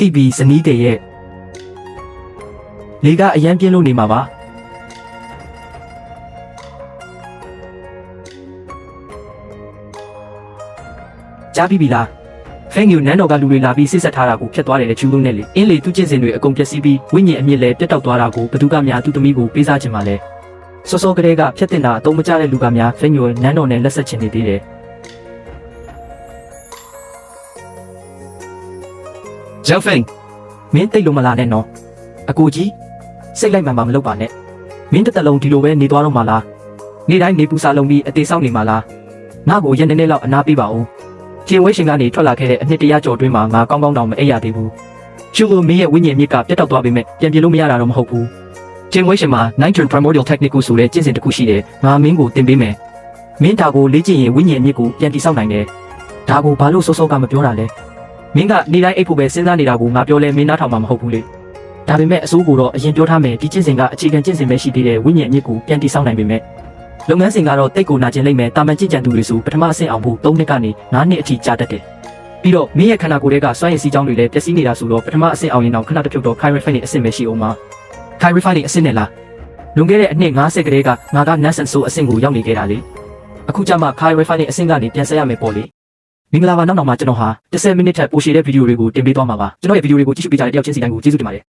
တိပီဇနီးတဲ့ရဲ့လေကအရန်ပြင်းလို့နေမှာပါကြားပြီးပြီလားဖဲငူနန်းတော်ကလူတွေလာပြီးစစ်ဆက်ထားတာကိုဖျက်သွားတယ်လေချူလို့နဲ့လေအင်းလေသူ့ကျင့်စဉ်တွေအကုန်ပျက်စီးပြီးဝိညာဉ်အမြင့်လဲပြတ်တောက်သွားတာကိုဘသူကများသူ့သမီးကိုပေးစားခြင်းပါလဲစောစောကလေးကဖျက်တင်တာအတုံးမကျတဲ့လူကများဖဲငူနန်းတော်နဲ့လက်ဆက်ချင်နေသေးတယ်ဂျောက်ဖင်းမင်းတိတ်လို့မလာနဲ့နော်အကိုကြီးစိတ်လိုက်မှန်မှမလုပ်ပါနဲ့မင်းတစ်သက်လုံးဒီလိုပဲနေသွားတော့မှလားနေ့တိုင်းနေပူစာလုံးပြီးအသေးဆောင်နေမှလားငါ့ကိုရက်နေနေလောက်အနာပေးပါဦးကျင်ဝဲရှင်ကနေထွက်လာခဲ့တဲ့အနှစ်တရာကျော်တွင်းမှာငါကောင်းကောင်းတောင်မအိပ်ရသေးဘူးရှုလို့မင်းရဲ့ဝိညာဉ်မြစ်ကပြတ်တောက်သွားပေမဲ့ပြန်ပြေလို့မရတာတော့မဟုတ်ဘူးကျင်ဝဲရှင်မှာ Nightingale Primordial Technique ကိုဆိုတဲ့ကျင့်စဉ်တစ်ခုရှိတယ်ငါမင်းကိုသင်ပေးမယ်မင်းဒါကိုလေ့ကျင့်ရင်ဝိညာဉ်မြစ်ကိုပြန်တည်ဆောက်နိုင်တယ်ဒါကိုဘာလို့စောစောကမပြောတာလဲမင်းကနေတိုင်းအိပ်ဖို့ပဲစဉ်းစားနေတာကိုငါပြောလဲမင်းနားထောင်မှာမဟုတ်ဘူးလေဒါပေမဲ့အစိုးကိုတော့အရင်ပြောထားမယ်ဒီကျင့်စဉ်ကအခြေခံကျင့်စဉ်ပဲရှိသေးတယ်ဝိညာဉ်မြစ်ကိုပြန်တည်ဆောက်နိုင်ပေမဲ့လုပ်ငန်းစဉ်ကတော့တိတ်ကိုနာကျင်လိမ့်မယ်တာမန်ကြည်ကြံသူတွေဆိုပထမအဆင့်အောင်ဖို့3နှစ်ကနေ9နှစ်အထိကြာတတ်တယ်ပြီးတော့မင်းရဲ့ခန္ဓာကိုယ်တွေကစွမ်းရည်စီးကြောင်းတွေလည်းပျက်စီးနေတာဆိုတော့ပထမအဆင့်အောင်ရင်တော့ခဏတစ်ဖြုတ်တော့ Kai Refining အဆင့်ပဲရှိအောင်ပါ Kai Refining အဆင့်နဲ့လားလွန်ခဲ့တဲ့အနှစ်90ကလေးကငါက Nansen ဆိုအဆင့်ကိုရောက်နေခဲ့တာလေအခုကျမှ Kai Refining အဆင့်ကနေပြန်ဆက်ရမယ်ပေါ့လေမင်္ဂလာပါနောက်မှာကျွန်တော်ဟာ10မိနစ်ထက်ပိုရှည်တဲ့ဗီဒီယိုတွေကိုတင်ပေးသွားမှာပါကျွန်တော်ရဲ့ဗီဒီယိုတွေကိုကြည့်ရှုပေးကြတဲ့တယောက်ချင်းစီတိုင်းကိုကျေးဇူးတင်ပါတယ်